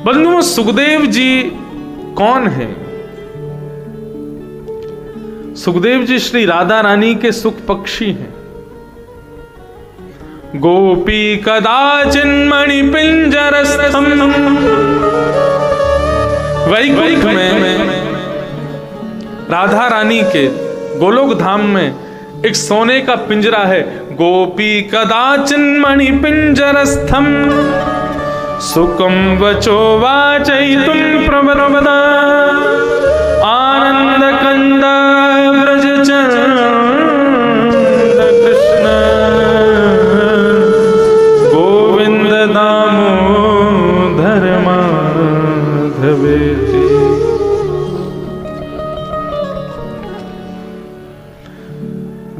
बंधुओं, सुखदेव जी कौन है? सुखदेव जी श्री राधा रानी के सुख पक्षी हैं। गोपी कदाचिन मणि पिंजरस्थम, वैकुंठ में राधा रानी के गोलोक धाम में एक सोने का पिंजरा है। गोपी कदाचिन मणि पिंजरस्थम, सुखम वचो वाचयितुम प्रवरवदा, आनंद कंद व्रज चंद कृष्ण, गोविंद दामोदर माधवेति।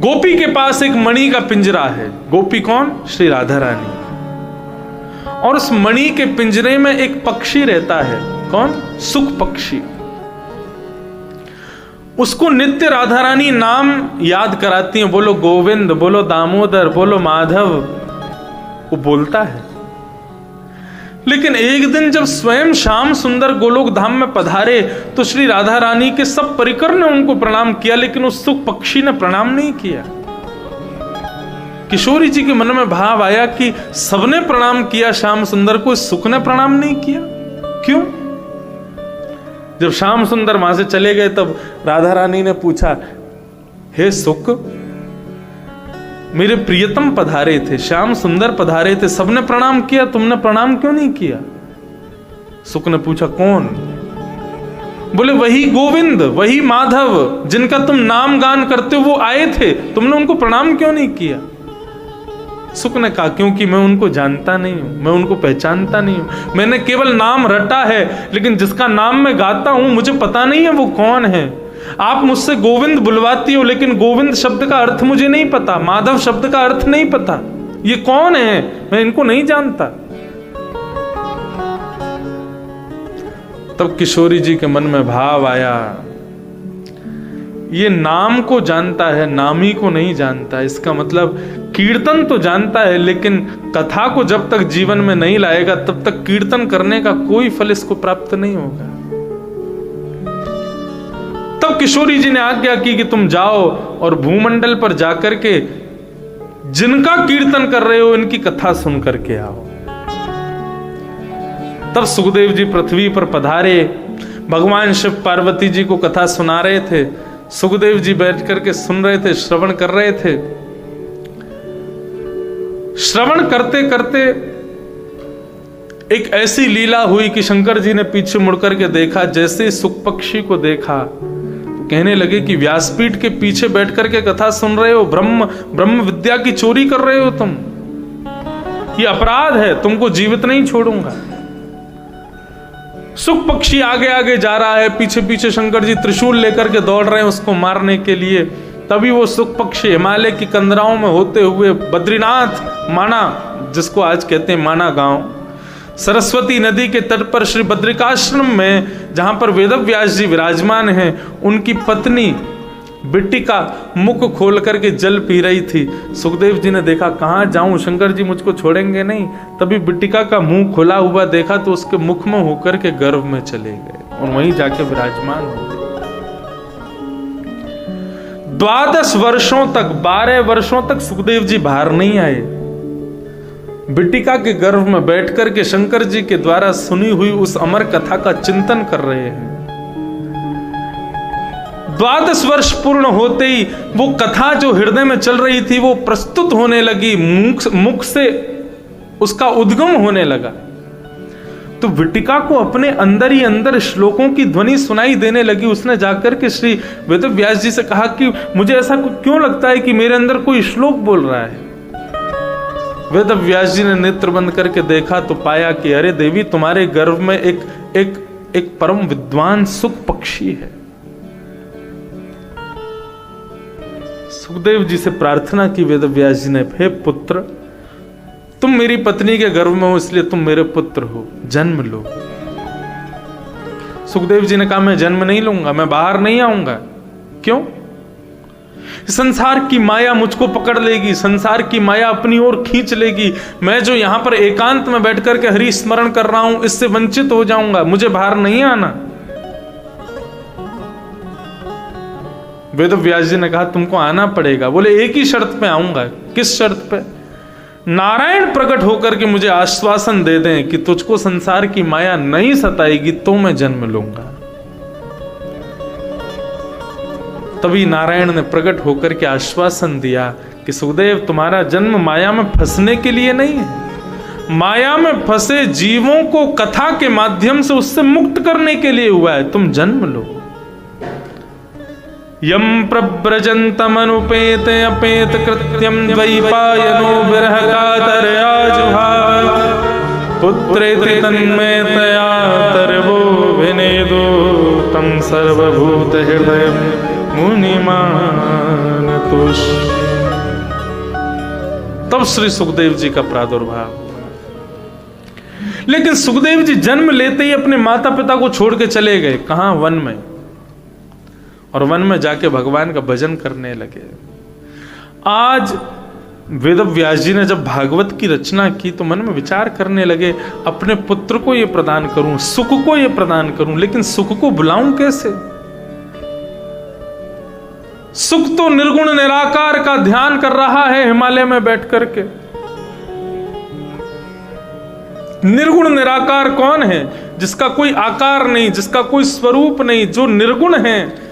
गोपी के पास एक मणि का पिंजरा है। गोपी कौन? श्री राधा रानी। और उस मणि के पिंजरे में एक पक्षी रहता है। कौन? सुख पक्षी। उसको नित्य राधा रानी नाम याद कराती हैं। बोलो गोविंद, बोलो दामोदर, बोलो माधव। वो बोलता है। लेकिन एक दिन जब स्वयं श्याम सुंदर गोलोक धाम में पधारे तो श्री राधा रानी के सब परिकर ने उनको प्रणाम किया, लेकिन उस सुख पक्षी ने प्रणाम नहीं किया। किशोरी जी के मन में भाव आया कि सबने प्रणाम किया श्याम सुंदर को, सुख ने प्रणाम नहीं किया, क्यों? जब श्याम सुंदर वहां से चले गए तब राधा रानी ने पूछा, हे सुख, मेरे प्रियतम पधारे थे, श्याम सुंदर पधारे थे, सबने प्रणाम किया, तुमने प्रणाम क्यों नहीं किया? सुख ने पूछा, कौन? बोले वही गोविंद, वही माधव, जिनका तुम नाम गान करते हो, वो आए थे, तुमने उनको प्रणाम क्यों नहीं किया? सुख ने कहा, क्योंकि मैं उनको जानता नहीं हूं, मैं उनको पहचानता नहीं हूं, मैंने केवल नाम रटा है, लेकिन जिसका नाम मैं गाता हूं मुझे पता नहीं है वो कौन है। आप मुझसे गोविंद बुलवाती हो, लेकिन गोविंद शब्द का अर्थ मुझे नहीं पता, माधव शब्द का अर्थ नहीं पता, ये कौन है, मैं इनको नहीं जानता। तब किशोरी जी के मन में भाव आया, ये नाम को जानता है, नामी को नहीं जानता। इसका मतलब कीर्तन तो जानता है, लेकिन कथा को जब तक जीवन में नहीं लाएगा तब तक कीर्तन करने का कोई फल इसको प्राप्त नहीं होगा। तब किशोरी जी ने आज्ञा की कि तुम जाओ और भूमंडल पर जाकर के जिनका कीर्तन कर रहे हो इनकी कथा सुन करके आओ। तब सुखदेव जी पृथ्वी पर पधारे, भगवान शिव पार्वती जी को कथा सुना रहे थे। सुखदेव जी बैठ करके सुन रहे थे, श्रवण कर रहे थे। श्रवण करते करते एक ऐसी लीला हुई कि शंकर जी ने पीछे मुड़कर के देखा। जैसे सुख पक्षी को देखा कहने लगे कि व्यासपीठ के पीछे बैठ करके कथा सुन रहे हो, ब्रह्म विद्या की चोरी कर रहे हो तुम, ये अपराध है, तुमको जीवित नहीं छोड़ूंगा। सुख पक्षी आगे आगे जा रहा है, पीछे पीछे शंकर जी त्रिशूल लेकर के दौड़ रहे हैं उसको मारने के लिए। तभी वो सुख पक्षी हिमालय की कंदराओं में होते हुए बद्रीनाथ माना, जिसको आज कहते हैं माना गांव, सरस्वती नदी के तट पर श्री बद्रिकाश्रम में जहां पर वेदव्यास जी विराजमान हैं, उनकी पत्नी बिट्टिका मुख खोल करके जल पी रही थी। सुखदेव जी ने देखा, कहां जाऊं, शंकर जी मुझको छोड़ेंगे नहीं। तभी बिट्टिका का मुंह खुला हुआ देखा तो उसके मुख में होकर के गर्भ में चले गए और वहीं जाके विराजमान हो गए। 12 वर्षों तक, 12 वर्षों तक सुखदेव जी बाहर नहीं आए। बिट्टिका के गर्भ में बैठ करके शंकर जी के द्वारा सुनी हुई उस अमर कथा का चिंतन कर रहे हैं। 12 वर्ष पूर्ण होते ही वो कथा जो हृदय में चल रही थी वो प्रस्तुत होने लगी, मुख से उसका उद्गम होने लगा। तो बिट्टिका को अपने अंदर ही अंदर श्लोकों की ध्वनि सुनाई देने लगी। उसने जाकर के श्री वेदव्यास जी से कहा कि मुझे ऐसा क्यों लगता है कि मेरे अंदर कोई श्लोक बोल रहा है। वेदव्यास जी ने नेत्र बंद करके देखा तो पाया कि अरे देवी, तुम्हारे गर्भ में एक परम विद्वान सुख पक्षी है। सुखदेव जी से प्रार्थना की वेदव्यास जी ने, हे पुत्र, तुम मेरी पत्नी के गर्भ में हो इसलिए तुम मेरे पुत्र हो, जन्म लो। सुखदेव जी ने कहा, मैं जन्म नहीं लूंगा, मैं बाहर नहीं आऊंगा। क्यों? संसार की माया मुझको पकड़ लेगी, संसार की माया अपनी ओर खींच लेगी, मैं जो यहां पर एकांत में बैठ करके हरि स्मरण कर रहा हूं इससे वंचित हो जाऊंगा, मुझे बाहर नहीं आना। वेद व्यास जी ने कहा तुमको आना पड़ेगा। बोले एक ही शर्त पे आऊंगा। किस शर्त पे? नारायण प्रकट होकर के मुझे आश्वासन दे दें कि तुझको संसार की माया नहीं सताएगी तो मैं जन्म लूंगा। तभी नारायण ने प्रकट होकर के आश्वासन दिया कि सुखदेव तुम्हारा जन्म माया में फंसने के लिए नहीं है, माया में फंसे जीवों को कथा के माध्यम से उससे मुक्त करने के लिए हुआ है, तुम जन्म लो। यम प्रव्रजन्तमनुपेत अपेत कृत्यम द्वैपायनो विरह कातरयाजुहाव पुत्रेति तन्मयतया तरवो विनेदो तं सर्वभूत हृदय मुनिमान तुष। तब श्री सुखदेव जी का प्रादुर्भाव हुआ। लेकिन सुखदेव जी जन्म लेते ही अपने माता पिता को छोड़ के चले गए। कहां? वन में। और वन में जाके भगवान का भजन करने लगे। आज वेद व्यास जी ने जब भागवत की रचना की तो मन में विचार करने लगे, अपने पुत्र को ये प्रदान करूं, सुख को ये प्रदान करूं, लेकिन सुख को बुलाऊं कैसे? सुख तो निर्गुण निराकार का ध्यान कर रहा है हिमालय में बैठ करके। निर्गुण निराकार कौन है? जिसका कोई आकार नहीं, जिसका कोई स्वरूप नहीं, जो निर्गुण है,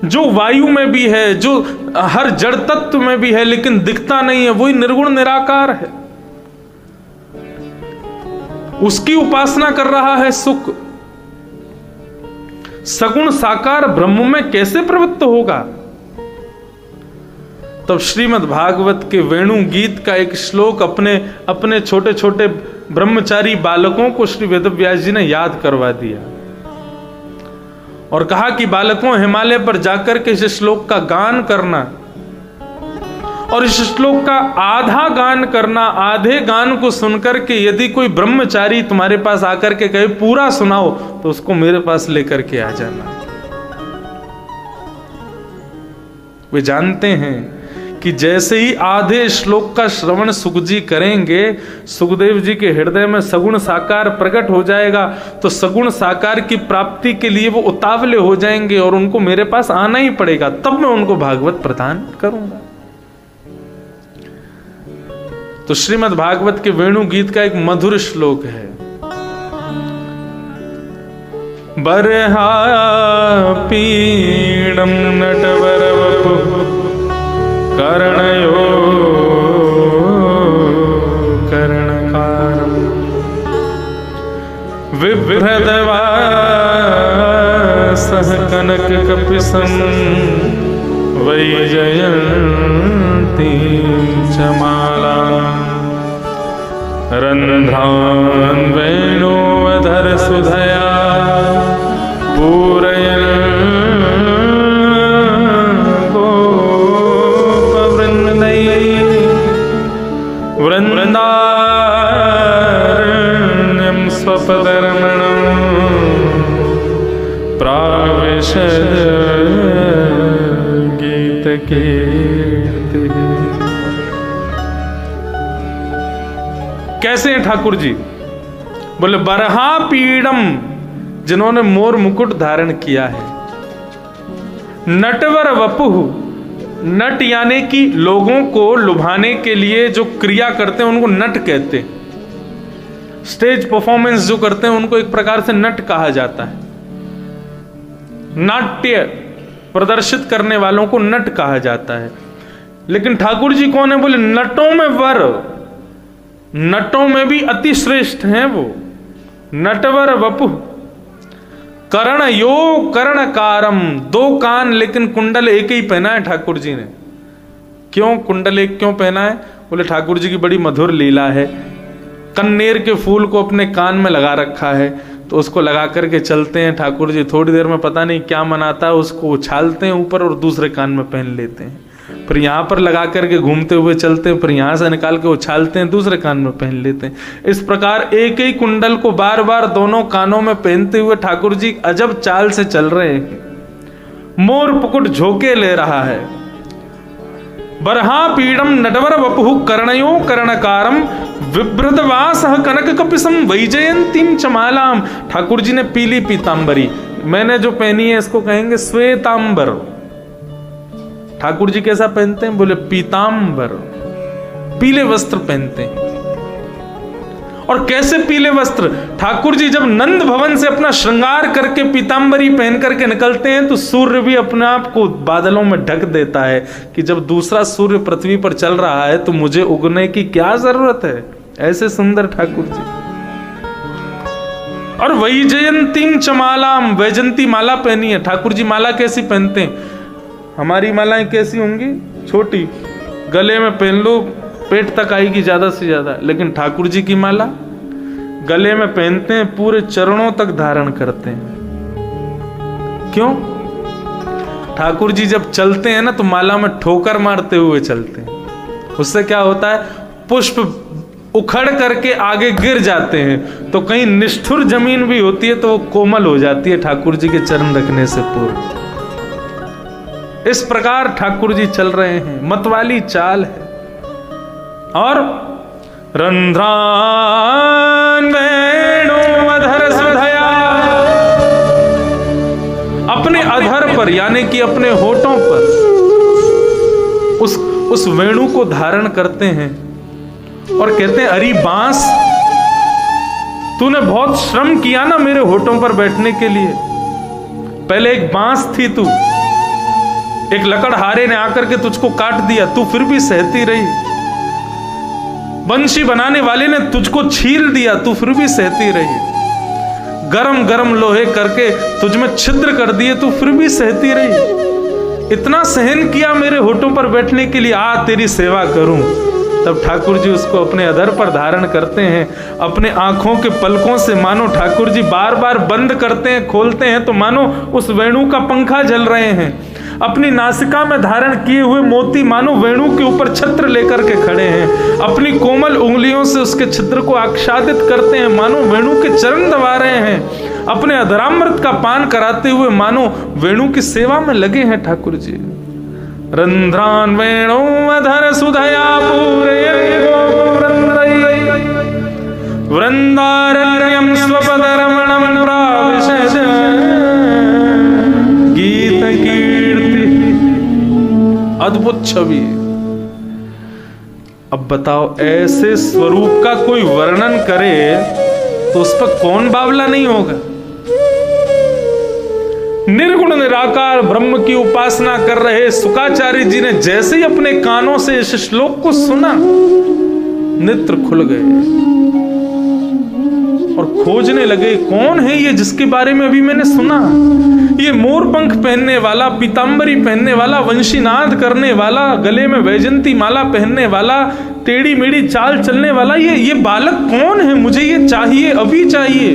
जो वायु में भी है, जो हर जड़ तत्व में भी है लेकिन दिखता नहीं है, वही निर्गुण निराकार है। उसकी उपासना कर रहा है सुख। सगुण साकार ब्रह्म में कैसे प्रवृत्त होगा? तब श्रीमद् भागवत के वेणु गीत का एक श्लोक अपने छोटे छोटे ब्रह्मचारी बालकों को श्री वेदव्यास जी ने याद करवा दिया और कहा कि बालकों, हिमालय पर जाकर के इस श्लोक का गान करना और इस श्लोक का आधा गान करना। आधे गान को सुनकर के यदि कोई ब्रह्मचारी तुम्हारे पास आकर के कहे पूरा सुनाओ, तो उसको मेरे पास लेकर के आ जाना। वे जानते हैं कि जैसे ही आधे श्लोक का श्रवण सुख जी करेंगे, सुखदेव जी के हृदय में सगुण साकार प्रकट हो जाएगा, तो सगुण साकार की प्राप्ति के लिए वो उतावले हो जाएंगे और उनको मेरे पास आना ही पड़ेगा, तब मैं उनको भागवत प्रदान करूंगा। तो श्रीमद् भागवत के वेणु गीत का एक मधुर श्लोक है। बरहा पीडम नटवर वपु कर्णयो कर्णकारम विभ्रदवा सह कनक कपिसं वैजयन्ती च माला रन्ध्रान् वेणुवधर सुधया पूरयन् वृन्दारण्यं स्वपदरमणं प्राविशद गीतकीर्तिः। कैसे हैं ठाकुर जी? बोले बरहा पीडम, जिन्होंने मोर मुकुट धारण किया है। नटवर वपुः, नट यानी कि लोगों को लुभाने के लिए जो क्रिया करते हैं उनको नट कहते हैं। स्टेज परफॉर्मेंस जो करते हैं उनको एक प्रकार से नट कहा जाता है। नाट्य प्रदर्शित करने वालों को नट कहा जाता है। लेकिन ठाकुर जी कौन है? बोले नटों में वर, नटों में भी अति श्रेष्ठ हैं वो। नटवर वपु कर्ण यो कर्णकारम, दो कान लेकिन कुंडल एक ही पहना है ठाकुर जी ने। क्यों कुंडल एक क्यों पहना है? बोले ठाकुर जी की बड़ी मधुर लीला है। कन्नेर के फूल को अपने कान में लगा रखा है, तो उसको लगा करके चलते हैं ठाकुर जी। थोड़ी देर में पता नहीं क्या मनाता है, उसको उछालते हैं ऊपर और दूसरे कान में पहन लेते हैं। फिर यहाँ पर लगा करके घूमते हुए चलते हैं, फिर यहाँ से निकाल के उछालते हैं, दूसरे कान में पहन लेते हैं। इस प्रकार एक ही कुंडल को बार बार दोनों कानों में पहनते हुए ठाकुर जी अजब चाल से चल रहे हैं। मोर मुकुट झोंके ले रहा है। बरहा पीड़म नटवर वपुः कर्णयो कर्णकारम विभ्रदवासः कनक कपिसम वैजयंतीम चमालाम। ठाकुर जी ने पीली पीतांबरी, मैंने जो पहनी है इसको कहेंगे श्वेतांबर। ठाकुर जी कैसा पहनते हैं? बोले पीतांबर, पीले वस्त्र पहनते हैं। और कैसे पीले वस्त्र? ठाकुर जी जब नंद भवन से अपना श्रृंगार करके पीतांबरी पहन करके निकलते हैं तो सूर्य भी अपने आप को बादलों में ढक देता है कि जब दूसरा सूर्य पृथ्वी पर चल रहा है तो मुझे उगने की क्या जरूरत है। ऐसे सुंदर ठाकुर जी। और वैजयंतीम चमालाम, वैजयंती माला पहनी है। ठाकुर जी माला कैसी पहनते हैं? हमारी मालाएं कैसी होंगी? छोटी, गले में पहन लो, पेट तक आएगी ज्यादा से ज्यादा। लेकिन ठाकुर जी की माला गले में पहनते हैं, पूरे चरणों तक धारण करते हैं। क्यों? ठाकुर जी जब चलते हैं ना तो माला में ठोकर मारते हुए चलते हैं। उससे क्या होता है? पुष्प उखड़ करके आगे गिर जाते हैं तो कहीं निष्ठुर जमीन भी होती है तो वो कोमल हो जाती है ठाकुर जी के चरण रखने से पूर्व। इस प्रकार ठाकुर जी चल रहे हैं, मतवाली चाल है। और रंध्रान वेणु अधर सुधया, अपने अधर पर यानी कि अपने होठों पर उस वेणु को धारण करते हैं और कहते हैं अरे बांस, तूने बहुत श्रम किया ना मेरे होठों पर बैठने के लिए। पहले एक बांस थी तू, एक लकड़हारे ने आकर के तुझको काट दिया, तू फिर भी सहती रही। बंशी बनाने वाले ने तुझको छील दिया, तू फिर भी सहती रही। गरम गरम लोहे करके तुझ में छिद्र कर दिए, तू फिर भी सहती रही। इतना सहन किया मेरे होठों पर बैठने के लिए, आ तेरी सेवा करूं। तब ठाकुर जी उसको अपने अधर पर धारण करते हैं। अपने आंखों के पलकों से मानो ठाकुर जी बार बार बंद करते हैं, खोलते हैं तो मानो उस वेणु का पंखा जल रहे हैं। अपनी नासिका में धारण किए हुए मोती मानो वेणु के ऊपर छत्र लेकर के खड़े हैं। अपनी कोमल उंगलियों से उसके छत्र को आच्छादित करते हैं, मानो वेणु के चरण दबा रहे हैं। अपने अधरामृत का पान कराते हुए मानो वेणु की सेवा में लगे हैं ठाकुर जी। रंध्रान वेणु अधर सुधया पूरे वृंदारण्यम स्वपदरमणम प्राविशत गीत कीर्ति। अद्भुत छवि। अब बताओ, ऐसे स्वरूप का कोई वर्णन करे तो उस पर कौन बावला नहीं होगा। निर्गुण निराकार ब्रह्म की उपासना कर रहे शुकाचार्य जी ने जैसे ही अपने कानों से इस श्लोक को सुना, नेत्र खुल गए और खोजने लगे कौन है ये जिसके बारे में अभी मैंने सुना। ये मोर पंख पहनने वाला, पीतांबरी पहनने वाला, वंशीनाद करने वाला, गले में वैजंती माला पहनने वाला, टेढ़ी मेढ़ी चाल चलने वाला, ये बालक कौन है? मुझे ये चाहिए, अभी चाहिए।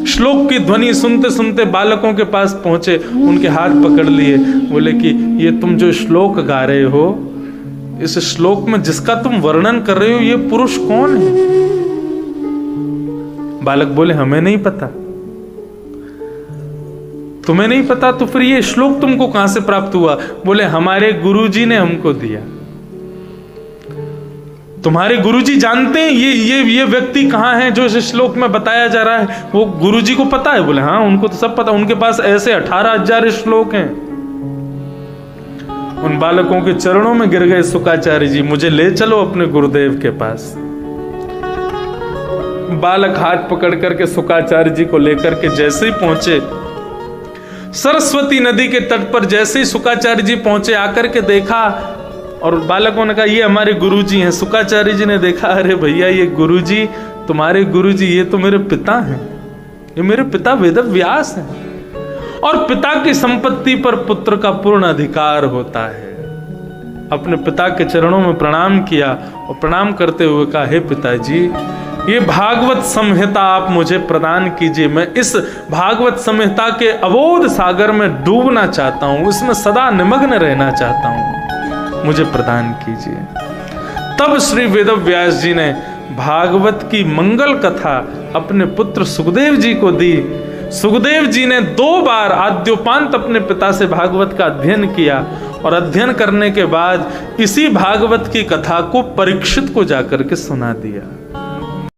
श्लोक की ध्वनि सुनते सुनते बालकों के पास पहुंचे, उनके हाथ पकड़ लिए, बोले कि ये तुम जो श्लोक गा रहे हो, इस श्लोक में जिसका तुम वर्णन कर रहे हो ये पुरुष कौन है? बालक बोले हमें नहीं पता। तुम्हें नहीं पता तो फिर ये श्लोक तुमको कहां से प्राप्त हुआ? बोले हमारे गुरुजी ने हमको दिया। तुम्हारे गुरुजी जानते हैं ये व्यक्ति कहां है जो इस श्लोक में बताया जा रहा है? वो गुरुजी को पता है? बोले हाँ, उनको तो सब पता, उनके पास ऐसे 18,000 श्लोक हैं। उन बालकों के चरणों में गिर गए शुकाचार्य जी, मुझे ले चलो अपने गुरुदेव के पास। बालक हाथ पकड़ करके शुकाचार्य जी को लेकर के जैसे ही पहुंचे सरस्वती नदी के तट पर, जैसे ही शुकाचार्य जी पहुंचे, आकर के देखा और बालकों ने कहा ये हमारे गुरुजी हैं। शुकाचार्य जी ने देखा, अरे भैया ये गुरुजी, तुम्हारे गुरुजी ये तो मेरे पिता हैं, ये मेरे पिता वेदव्यास हैं। और पिता की संपत्ति पर पुत्र का पूर्ण अधिकार होता है। अपने पिता के चरणों में प्रणाम किया और प्रणाम करते हुए कहा, हे पिताजी, ये भागवत संहिता आप मुझे प्रदान कीजिए। मैं इस भागवत संहिता के अबोध सागर में डूबना चाहता हूं, इसमें सदा निमग्न रहना चाहता हूं, मुझे प्रदान कीजिए। तब श्री वेदव्यास जी ने भागवत की मंगल कथा अपने पुत्र सुखदेव जी को दी। सुखदेव जी ने 2 बार आद्योपांत अपने पिता से भागवत का अध्ययन किया और अध्ययन करने के बाद इसी भागवत की कथा को परीक्षित को जाकर के सुना दिया।